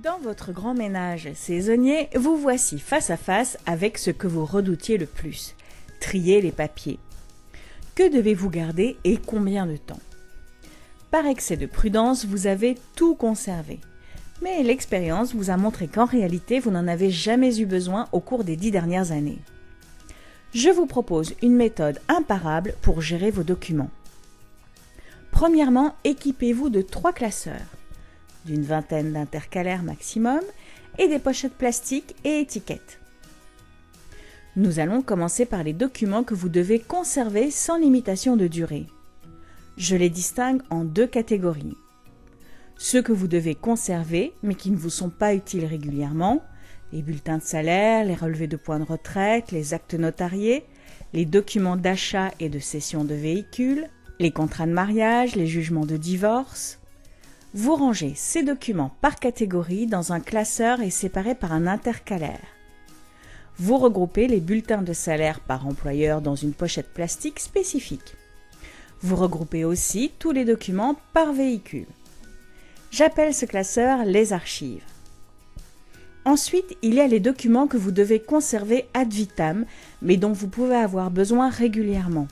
Dans votre grand ménage saisonnier, vous voici face à face avec ce que vous redoutiez le plus, trier les papiers. Que devez-vous garder et combien de temps? Par excès de prudence, vous avez tout conservé. Mais l'expérience vous a montré qu'en réalité, vous n'en avez jamais eu besoin au cours des 10 dernières années. Je vous propose une méthode imparable pour gérer vos documents. Premièrement, équipez-vous de 3 classeurs, d'une vingtaine d'intercalaires maximum et des pochettes plastiques et étiquettes. Nous allons commencer par les documents que vous devez conserver sans limitation de durée. Je les distingue en 2 catégories. Ceux que vous devez conserver mais qui ne vous sont pas utiles régulièrement, les bulletins de salaire, les relevés de points de retraite, les actes notariés, les documents d'achat et de cession de véhicules, les contrats de mariage, les jugements de divorce. Vous rangez ces documents par catégorie dans un classeur et séparés par un intercalaire. Vous regroupez les bulletins de salaire par employeur dans une pochette plastique spécifique. Vous regroupez aussi tous les documents par véhicule. J'appelle ce classeur les archives. Ensuite, il y a les documents que vous devez conserver ad vitam, mais dont vous pouvez avoir besoin régulièrement.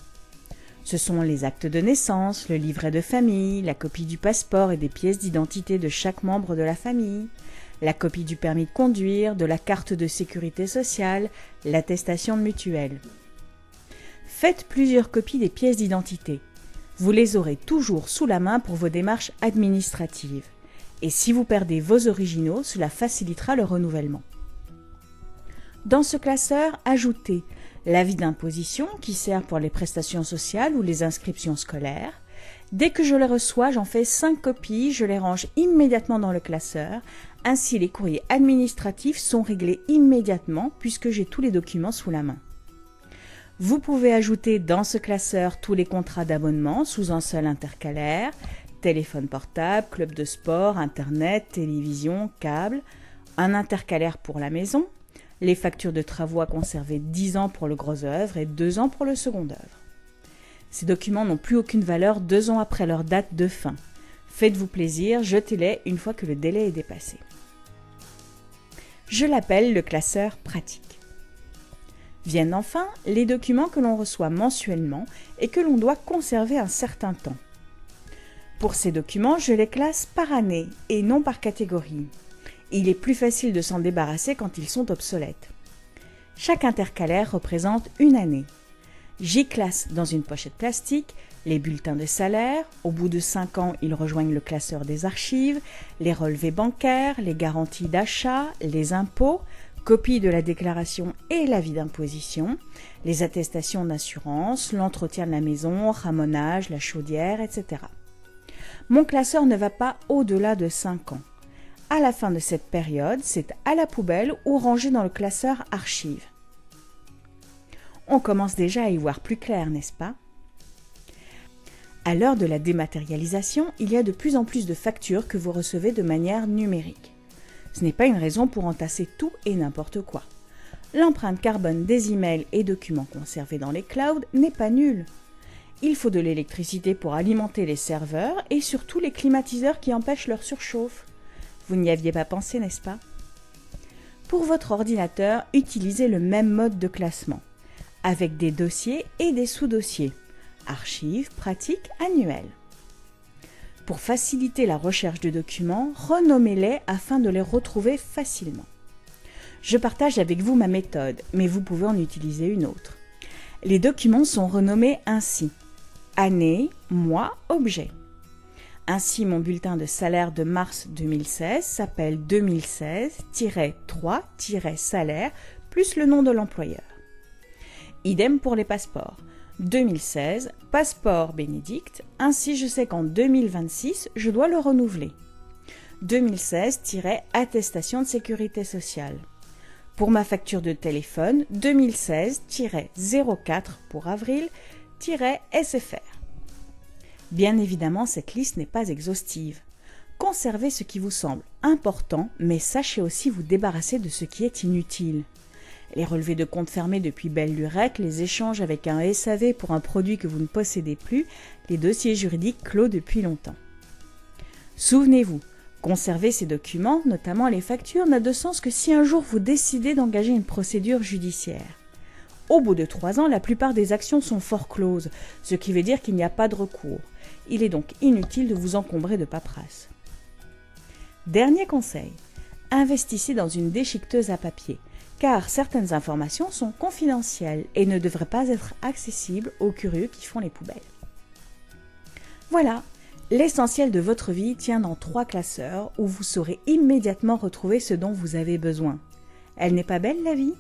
Ce sont les actes de naissance, le livret de famille, la copie du passeport et des pièces d'identité de chaque membre de la famille, la copie du permis de conduire, de la carte de sécurité sociale, l'attestation de mutuelle. Faites plusieurs copies des pièces d'identité. Vous les aurez toujours sous la main pour vos démarches administratives. Et si vous perdez vos originaux, cela facilitera le renouvellement. Dans ce classeur, ajoutez l'avis d'imposition qui sert pour les prestations sociales ou les inscriptions scolaires. Dès que je les reçois, j'en fais 5 copies, je les range immédiatement dans le classeur. Ainsi, les courriers administratifs sont réglés immédiatement puisque j'ai tous les documents sous la main. Vous pouvez ajouter dans ce classeur tous les contrats d'abonnement sous un seul intercalaire, téléphone portable, club de sport, internet, télévision, câble, un intercalaire pour la maison, les factures de travaux à conserver 10 ans pour le gros œuvre et 2 ans pour le second œuvre. Ces documents n'ont plus aucune valeur 2 ans après leur date de fin. Faites-vous plaisir, jetez-les une fois que le délai est dépassé. Je l'appelle le classeur pratique. Viennent enfin les documents que l'on reçoit mensuellement et que l'on doit conserver un certain temps. Pour ces documents, je les classe par année et non par catégorie. Il est plus facile de s'en débarrasser quand ils sont obsolètes. Chaque intercalaire représente une année. J'y classe dans une pochette plastique les bulletins de salaire, au bout de 5 ans ils rejoignent le classeur des archives, les relevés bancaires, les garanties d'achat, les impôts, copie de la déclaration et l'avis d'imposition, les attestations d'assurance, l'entretien de la maison, ramonage, la chaudière, etc. Mon classeur ne va pas au-delà de 5 ans. À la fin de cette période, c'est à la poubelle ou rangé dans le classeur archives. On commence déjà à y voir plus clair, n'est-ce pas? À l'heure de la dématérialisation, il y a de plus en plus de factures que vous recevez de manière numérique. Ce n'est pas une raison pour entasser tout et n'importe quoi. L'empreinte carbone des emails et documents conservés dans les clouds n'est pas nulle. Il faut de l'électricité pour alimenter les serveurs et surtout les climatiseurs qui empêchent leur surchauffe. Vous n'y aviez pas pensé, n'est-ce pas? Pour votre ordinateur, utilisez le même mode de classement, avec des dossiers et des sous-dossiers, archives, pratiques, annuelles. Pour faciliter la recherche de documents, renommez-les afin de les retrouver facilement. Je partage avec vous ma méthode, mais vous pouvez en utiliser une autre. Les documents sont renommés ainsi: année, mois, objet. Ainsi, mon bulletin de salaire de mars 2016 s'appelle 2016-3-salaire plus le nom de l'employeur. Idem pour les passeports. 2016, passeport Bénédicte, ainsi je sais qu'en 2026, je dois le renouveler. 2016-attestation de sécurité sociale. Pour ma facture de téléphone, 2016-04 pour avril-SFR. Bien évidemment, cette liste n'est pas exhaustive. Conservez ce qui vous semble important, mais sachez aussi vous débarrasser de ce qui est inutile. Les relevés de compte fermés depuis belle lurette, les échanges avec un SAV pour un produit que vous ne possédez plus, les dossiers juridiques clos depuis longtemps. Souvenez-vous, Conserver ces documents, notamment les factures, n'a de sens que si un jour vous décidez d'engager une procédure judiciaire. Au bout de 3 ans, la plupart des actions sont forecloses, ce qui veut dire qu'il n'y a pas de recours. Il est donc inutile de vous encombrer de paperasse. Dernier conseil, investissez dans une déchiqueteuse à papier, car certaines informations sont confidentielles et ne devraient pas être accessibles aux curieux qui font les poubelles. Voilà, l'essentiel de votre vie tient dans 3 classeurs où vous saurez immédiatement retrouver ce dont vous avez besoin. Elle n'est pas belle la vie ?